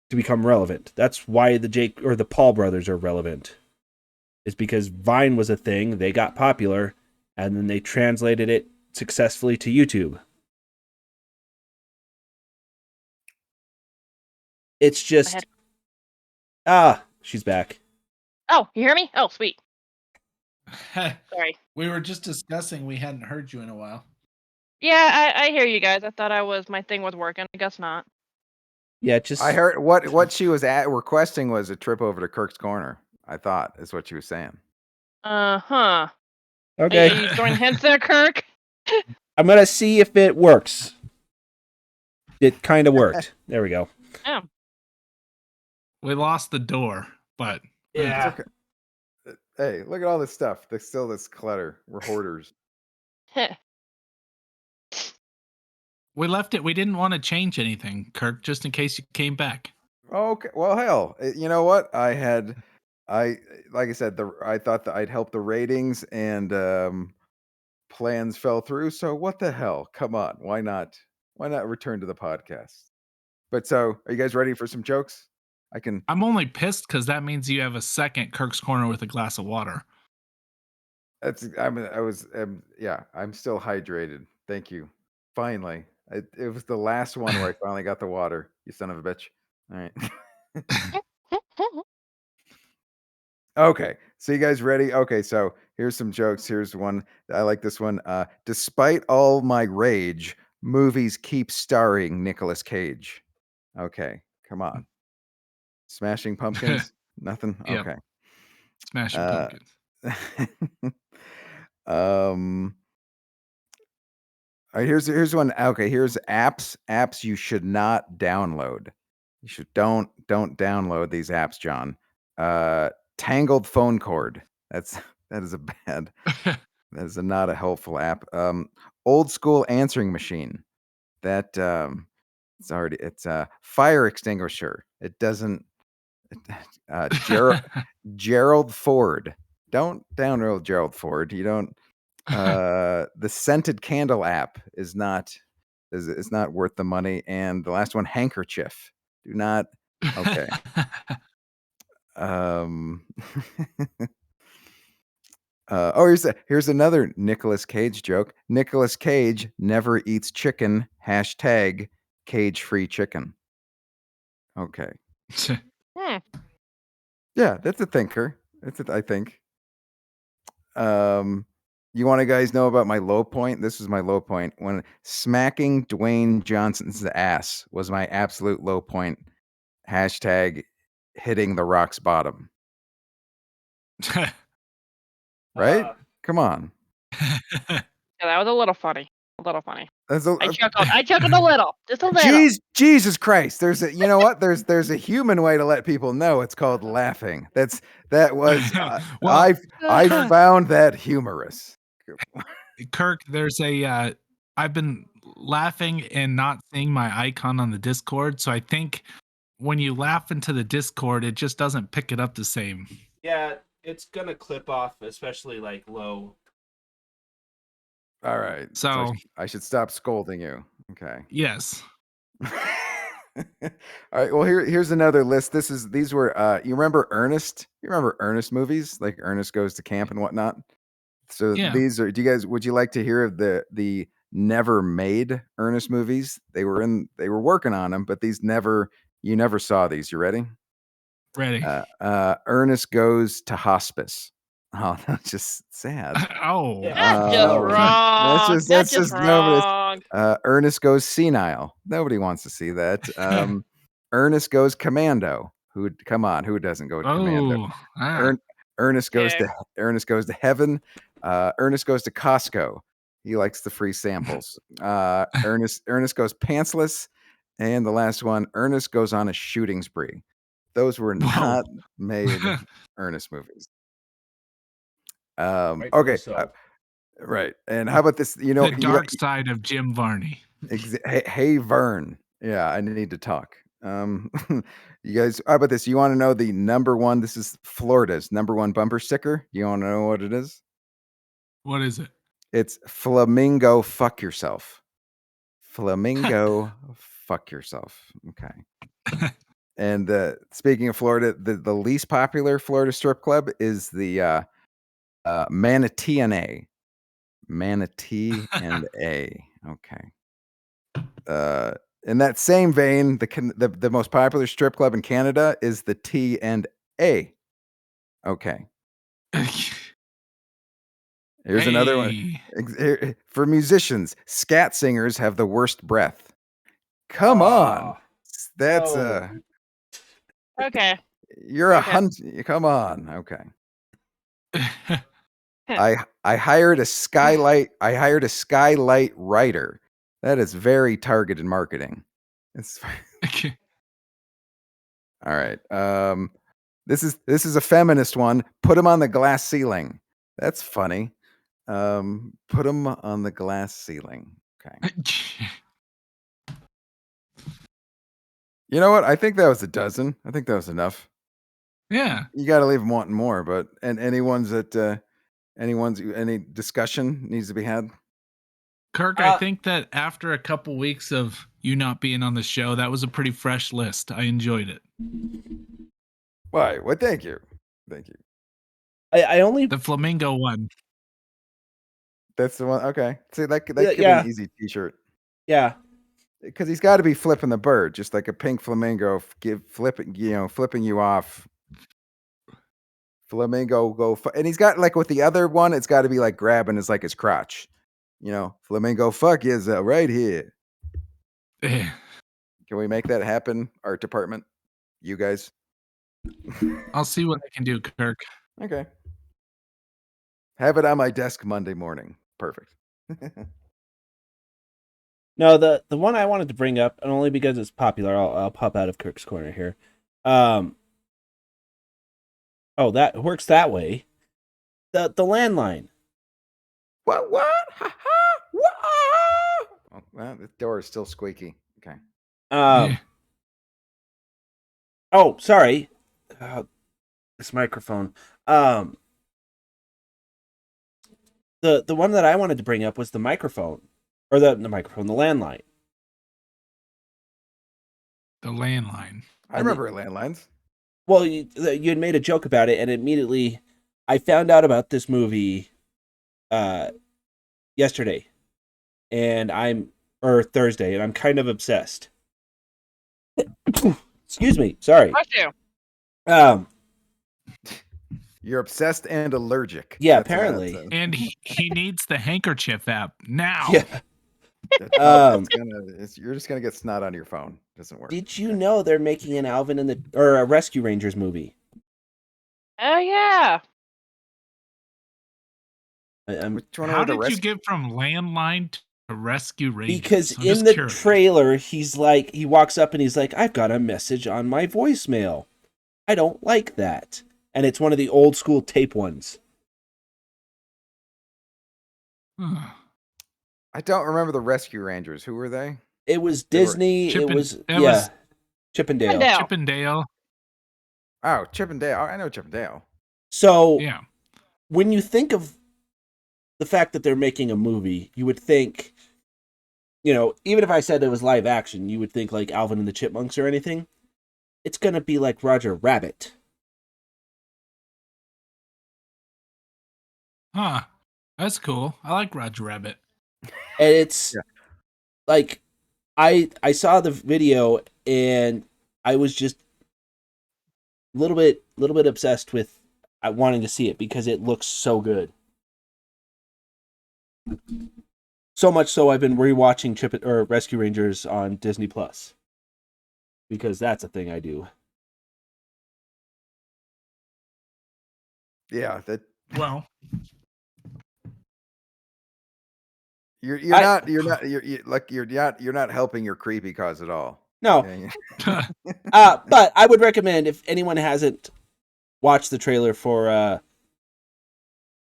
to become relevant. That's why the Jake or the Paul brothers are relevant. It's because Vine was a thing, they got popular, and then they translated it successfully to YouTube. It's just she's back. Oh, you hear me? Oh, sweet. Sorry. We were just discussing we hadn't heard you in a while. Yeah, I hear you guys. I thought my thing was working. I guess not. Yeah, just I heard what she was requesting was a trip over to Kirk's Corner. I thought is what she was saying. Huh. Okay. Are you throwing hints there, Kirk? I'm gonna see if it works. It kind of worked. There we go. Oh. We lost the door, but Yeah. Okay. Hey, look at all this stuff. There's still this clutter. We're hoarders. we left it. We didn't want to change anything, Kirk, just in case you came back. Okay. Well, hell, you know what? Like I said, I thought that I'd help the ratings, and plans fell through. So what the hell? Come on, why not? Why not return to the podcast? But so, are you guys ready for some jokes? I'm only pissed because that means you have a second Kirk's Corner with a glass of water. I'm still hydrated. Thank you. Finally, it was the last one where I finally got the water. You son of a bitch. All right. Okay, so you guys ready? Okay, so here's some jokes. Here's one. I like this one. Despite all my rage, movies keep starring Nicolas Cage. Okay, come on. Smashing Pumpkins? Nothing? Yep. Okay. Smashing Pumpkins. All right, here's one. Okay, here's apps you should not download. You should don't download these apps, John. Tangled phone cord. That is a bad. That is not a helpful app. Old school answering machine. That it's a fire extinguisher. It doesn't. Gerald Ford. Don't download Gerald Ford. You don't. The scented candle app is not worth the money. And the last one, handkerchief. Do not. Okay. Here's another Nicolas Cage joke. Nicolas Cage never eats chicken. Hashtag cage free chicken. Okay. Yeah, that's a thinker. I think. You want to guys know about my low point? This was my low point when smacking Dwayne Johnson's ass was my absolute low point. Hashtag hitting the rock's bottom. Right? Come on. Yeah, that was a little funny. A little funny. That's I chuckled a little. Just a little. Jesus Christ. There's a there's a human way to let people know. It's called laughing. I've found that humorous. Kirk, there's a I've been laughing and not seeing my icon on the Discord, so I think when you laugh into the Discord, it just doesn't pick it up the same. Yeah, it's gonna clip off, especially like low. All right. So I should stop scolding you. Okay. Yes. All right. Well, here's another list. These were you remember Ernest? You remember Ernest movies? Like Ernest Goes to Camp and whatnot. So these are would you like to hear of the never made Ernest movies? They were working on them, but you never saw these. You ready? Ready. Ernest Goes to Hospice. Oh, that's just sad. Oh, that's just wrong. That's just wrong. Ernest Goes Senile. Nobody wants to see that. Ernest Goes Commando. Who doesn't go to Commando? Ernest goes to heaven. Ernest goes to Costco. He likes the free samples. Ernest goes pantsless, and the last one, Ernest goes on a shooting spree. Those were Whoa. not made Ernest movies. Rightfully Okay, so. right. And how about this? You know, The dark side of Jim Varney. hey Vern. Yeah, I need to talk. You guys, how about this? You want to know the number one? This is Florida's number one bumper sticker. You want to know what it is? What is it? It's flamingo. Fuck yourself. Flamingo. Fuck yourself. Okay. And speaking of Florida, the least popular Florida strip club is the Manatee and A. Manatee and A. Okay. In that same vein, the most popular strip club in Canada is the T and A. Okay. Here's another one. For musicians, scat singers have the worst breath. Come on. That's no. Okay. you're a Okay. hunt. Come on. Okay. I hired a skylight writer. That is very targeted marketing. It's all right. This is a feminist one. Put them on the glass ceiling. That's funny. Put them on the glass ceiling. Okay. You know what? I think that was a dozen. I think that was enough. Yeah. You got to leave them wanting more. But and any discussion needs to be had. Kirk, I think that after a couple weeks of you not being on the show, that was a pretty fresh list. I enjoyed it. Why? Well, thank you. Thank you. I only The flamingo one. That's the one. Okay. See, that could be yeah. an easy T-shirt. Yeah. Because he's got to be flipping the bird, just like a pink flamingo, flipping you off. Flamingo and he's got like with the other one, it's got to be like grabbing his crotch. Flamingo fuck is right here. Eh. Can we make that happen, art department? You guys? I'll see what I can do, Kirk. Okay. Have it on my desk Monday morning. Perfect. No, the one I wanted to bring up, and only because it's popular, I'll pop out of Kirk's corner here. Oh, that works that way. The landline. What? What? Oh, well, the door is still squeaky. Okay. Yeah. Oh, sorry. This microphone. The one that I wanted to bring up was the microphone, or the microphone, the landline. The landline. I remember landlines. Well, you had made a joke about it, and immediately I found out about this movie yesterday, or Thursday, and I'm kind of obsessed. Excuse me. Sorry. Bless you. You're obsessed and allergic. Yeah, apparently. And he needs the handkerchief app now. Yeah. You're just gonna get snot on your phone. Doesn't work. Did you know they're making an Alvin or a Rescue Rangers movie? Oh yeah. How did you get from landline to Rescue Rangers? Because I'm in the curious. trailer, he walks up and he's like, "I've got a message on my voicemail. I don't like that." And it's one of the old school tape ones. I don't remember the Rescue Rangers. Who were they? It was Disney. Chippendale. Chippendale. Oh, Chippendale. I know Chippendale. So yeah, when you think of the fact that they're making a movie, you would think, even if I said it was live action, you would think like Alvin and the Chipmunks or anything. It's going to be like Roger Rabbit. Huh. That's cool. I like Roger Rabbit. And it's like I saw the video and I was just a little bit obsessed with wanting to see it because it looks so good. So much so I've been rewatching Rescue Rangers on Disney Plus. Because that's a thing I do. Yeah, well, you're not helping your creepy cause at all. No, Yeah. but I would recommend if anyone hasn't watched the trailer for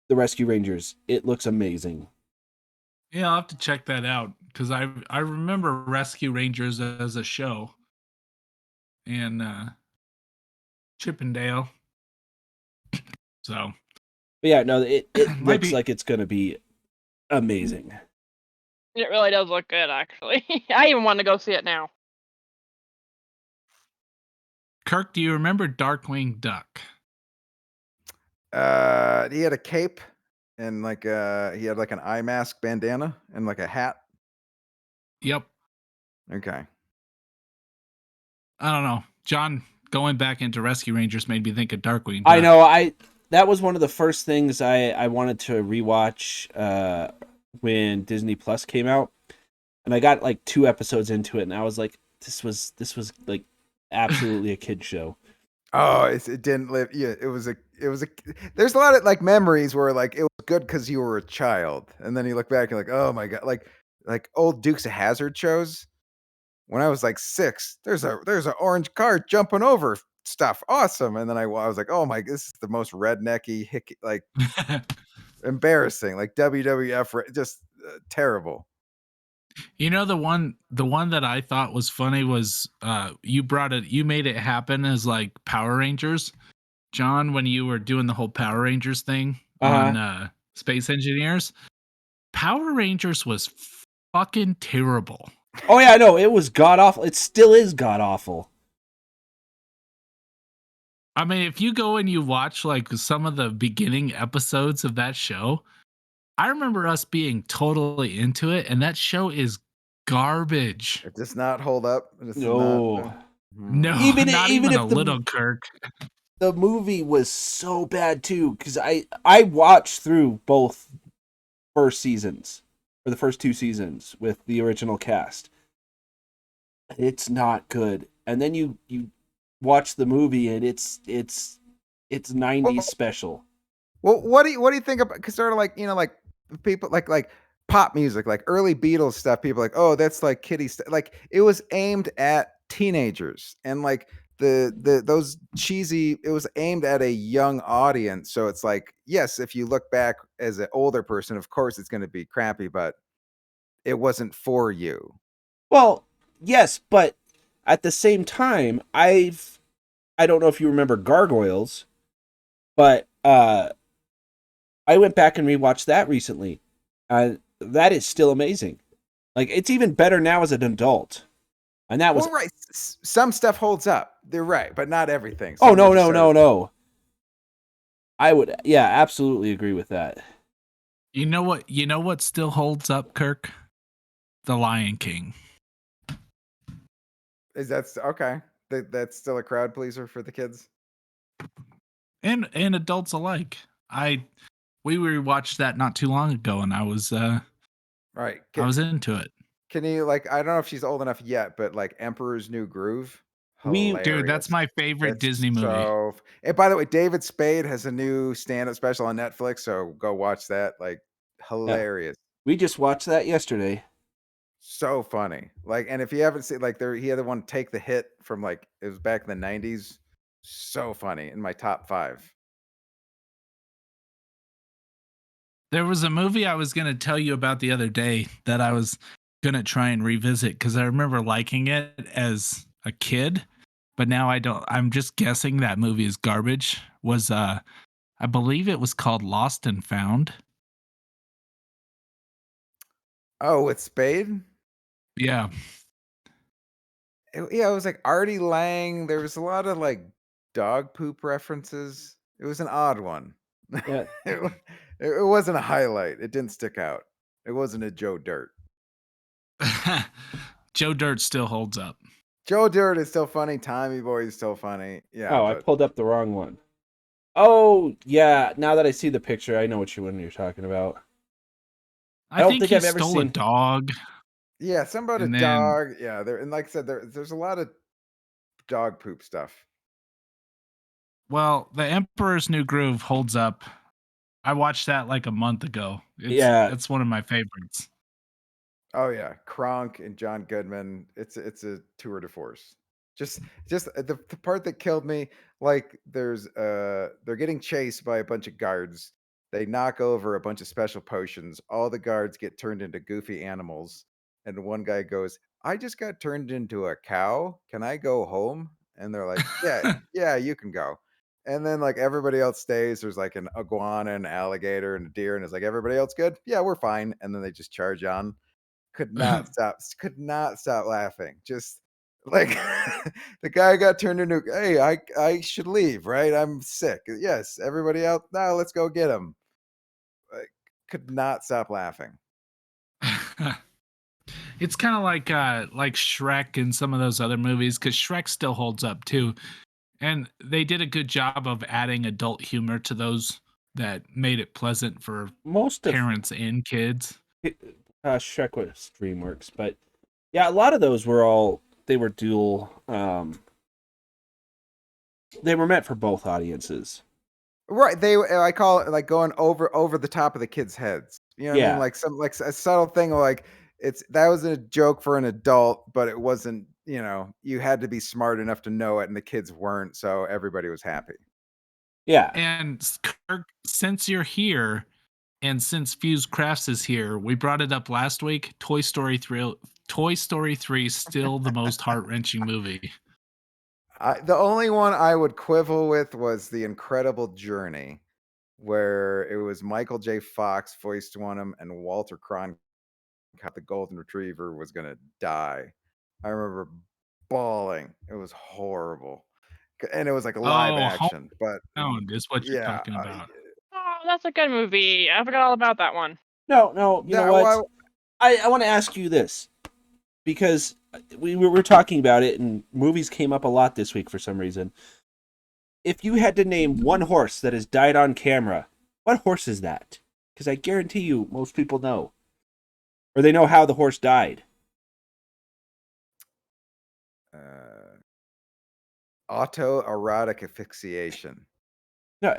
the Rescue Rangers, it looks amazing. Yeah, I'll have to check that out because I remember Rescue Rangers as a show and Chippendale. So But yeah, no, it might looks be like it's gonna be amazing. It really does look good, actually. I even want to go see it now. Kirk. Do you remember Darkwing Duck? He had a cape and like he had like an eye mask bandana and like a hat. Yep. Okay. I don't know. John going back into Rescue Rangers made me think of Darkwing Duck. I know. That was one of the first things I wanted to rewatch when Disney Plus came out, and I got like 2 episodes into it, and I was like, this was like absolutely a kid show. Oh, it didn't live. Yeah, it was a. There's a lot of like memories where like it was good because you were a child, and then you look back and like, oh my god, like old Dukes of Hazzard shows. When I was like 6, there's an orange car jumping over stuff, awesome. And then I was like, oh my, this is the most rednecky, hickey, like embarrassing, like WWF, just terrible. You know the one that I thought was funny was you made it happen as like Power Rangers, John, when you were doing the whole Power Rangers thing on Space Engineers. Power Rangers was fucking terrible. Oh yeah, no, it was god awful. It still is god awful. I mean, if you go and you watch like some of the beginning episodes of that show, I remember us being totally into it, and that show is garbage. It does not hold up. This is not. No. No, Even not even if a little, Kirk. the movie was so bad too, because I watched through both first seasons, or the first 2 seasons with the original cast. It's not good. And then you watch the movie and it's 90s special. Well, what do you think about? Because sort of like like people like pop music, like early Beatles stuff. People are like, oh, that's like kiddie stuff. Like it was aimed at teenagers, and like those cheesy. It was aimed at a young audience, so it's like, yes, if you look back as an older person, of course it's going to be crappy, but it wasn't for you. Well, yes, but at the same time, I don't know if you remember Gargoyles, but I went back and rewatched that recently. That is still amazing. Like it's even better now as an adult. And that was Well, right. Some stuff holds up. They're right, but not everything. Oh Some no, are just no, sort no, of- no. I would absolutely agree with that. You know what? You know what still holds up, Kirk? The Lion King. Is that okay? That's still a crowd pleaser for the kids. And adults alike. We rewatched that not too long ago, and I was Right. I was into it. Can you like? I don't know if she's old enough yet, but like Emperor's New Groove, hilarious. Dude, that's my favorite Disney movie. And by the way, David Spade has a new stand-up special on Netflix, so go watch that. Like hilarious. We just watched that yesterday. So funny. Like, and if you haven't seen, like, he had the one Take the Hit from like it was back in the 90s. So funny, in my top 5. There was a movie I was going to tell you about the other day that I was going to try and revisit because I remember liking it as a kid, but now I don't. I'm just guessing that movie is garbage. Was I believe it was called Lost and Found. Oh, with Spade? Yeah. Yeah, it was like Artie Lang. There was a lot of like dog poop references. It was an odd one. Yeah. It wasn't a highlight. It didn't stick out. It wasn't a Joe Dirt. Joe Dirt still holds up. Joe Dirt is still funny. Tommy Boy is still funny. Yeah. Oh, I pulled up the wrong one. Oh, yeah. Now that I see the picture, I know which one you're talking about. I don't think think he I've ever stole seen a dog. Yeah, some about And a then- dog. Yeah, and like I said, there's a lot of dog poop stuff. Well, The Emperor's New Groove holds up. I watched that like a month ago. Yeah. It's one of my favorites. Oh yeah, Kronk and John Goodman. It's a tour de force. Just the part that killed me, like they're getting chased by a bunch of guards. They knock over a bunch of special potions. All the guards get turned into goofy animals. And one guy goes, I just got turned into a cow. Can I go home? And they're like, Yeah, yeah, you can go. And then like everybody else stays. There's like an iguana, an alligator, and a deer, and it's like everybody else good? Yeah, we're fine. And then they just charge on. Could not stop laughing. Just like the guy got turned into, hey, I should leave, right? I'm sick. Yes, everybody else, now let's go get him. I could not stop laughing. It's kind of like Shrek and some of those other movies, because Shrek still holds up too, and they did a good job of adding adult humor to those that made it pleasant for Most of parents and kids. Shrek was DreamWorks, but yeah, a lot of those were all they were dual. They were meant for both audiences. Right. I call it like going over the top of the kids' heads. You know what I mean? Yeah, Like some like a subtle thing like that was a joke for an adult, but it wasn't, you had to be smart enough to know it and the kids weren't, so everybody was happy. yeah. And Kirk, since you're here, and since Fused Crafts is here, we brought it up last week. Toy Story 3 is still the most heart wrenching movie. The only one I would quibble with was The Incredible Journey, where it was Michael J. Fox voiced one of them, and Walter Cronkite, the golden retriever, was gonna die. I remember bawling. It was horrible, and it was like a live Oh, action. But Homebound is what you're yeah, talking about. Oh, that's a good movie. I forgot all about that one. No. You know that what? I want to ask you this because we were talking about it, and movies came up a lot this week for some reason. If you had to name one horse that has died on camera, what horse is that? Because I guarantee you, most people know, or they know how the horse died. Autoerotic asphyxiation. No,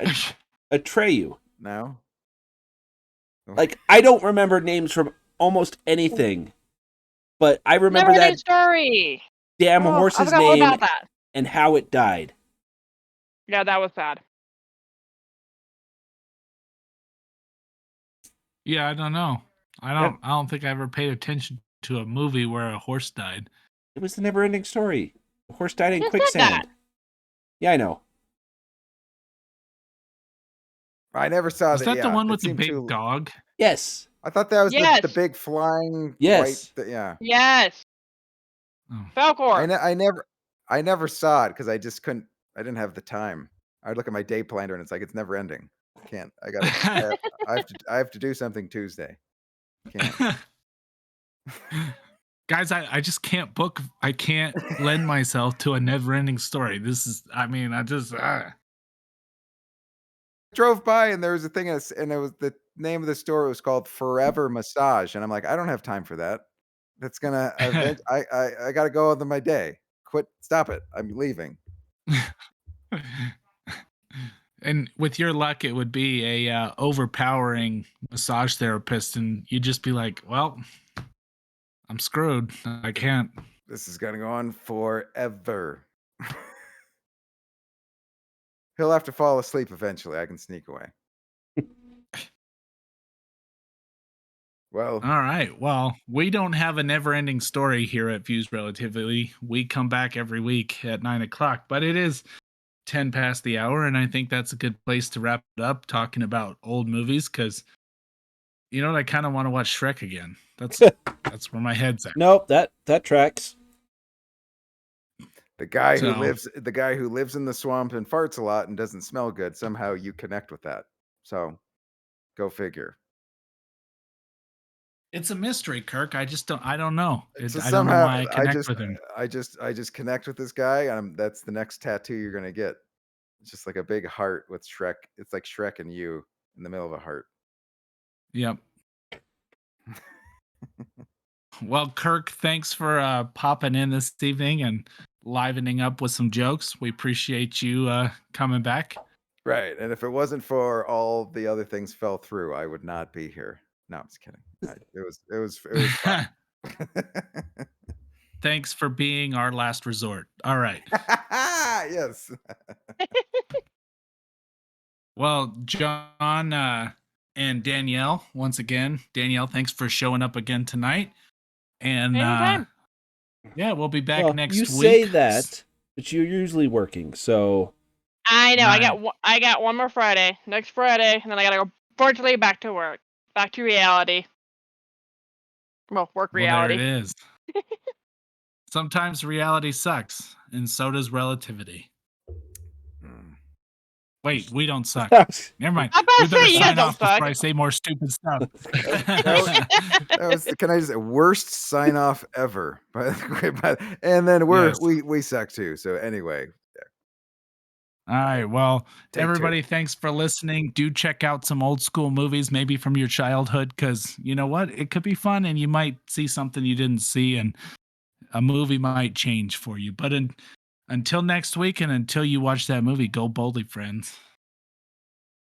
Atreyu. No. Like I don't remember names from almost anything, but I remember Never ending that story. damn Oh, I horse's forgot all name about that. and how it died. Yeah, that was sad. Yeah, I don't know. I don't think I ever paid attention to a movie where a horse died. It was the never-ending story. The horse died I in just said that. quicksand. Yeah, I know. I never saw Was that the one It with the seemed big dog? Yes. I thought that was the Yes. big flying Yes. white. Yeah. Yes. Oh. Falcor. I never saw it because I just couldn't. I didn't have the time. I'd look at my day planner and it's like it's never ending. I can't. I have to do something Tuesday. Can't. Guys, I just can't book. I can't lend myself to a never-ending story. This is, I mean, I just. Drove by and there was a thing and it was the name of the store was called Forever Massage and I'm like I don't have time for that. That's gonna event. I got to go on my day. Quit. Stop it. I'm leaving. And with your luck, it would be a overpowering massage therapist, and you'd just be like, "Well, I'm screwed. I can't." This is gonna go on forever. He'll have to fall asleep eventually. I can sneak away. Well, All right. Well, we don't have a never-ending story here at Fused Relativity. We come back every week at 9 o'clock, but it is 10 past the hour, and I think that's a good place to wrap it up. Talking about old movies, because you know what, I kind of want to watch Shrek again. That's where my head's at. Nope, that tracks. the guy So- who lives in the swamp and farts a lot and doesn't smell good. Somehow you connect with that. So, go figure. It's a mystery, Kirk. I don't know. So I don't know somehow why I connect with him. I just connect with this guy, and that's the next tattoo you're gonna get. It's just like a big heart with Shrek. It's like Shrek and you in the middle of a heart. Yep. Well, Kirk, thanks for popping in this evening and livening up with some jokes. We appreciate you coming back. Right. And if it wasn't for all the other things fell through, I would not be here. No, I'm just kidding. It was fun. Thanks for being our last resort. All right. Yes. Well, John and Danielle, once again, Danielle, thanks for showing up again tonight. And Anytime. yeah, we'll be back Well, next you week. say that, but you're usually working, so I know. Right. I got one more Friday, next Friday, and then I gotta go. Fortunately, back to work, back to reality. Well, work Well, there it reality. is. Sometimes reality sucks, and so does relativity. Wait, we don't suck. Never mind. I'm about We to better say you guys sign don't off before suck. I say more stupid stuff. That was can I just say worst sign off ever? And then Yes. we suck too. So anyway, All right. Well, Take everybody, two. thanks for listening. Do check out some old school movies, maybe from your childhood, because you know what? It could be fun and you might see something you didn't see, and a movie might change for you. But until next week and until you watch that movie, go boldly, friends.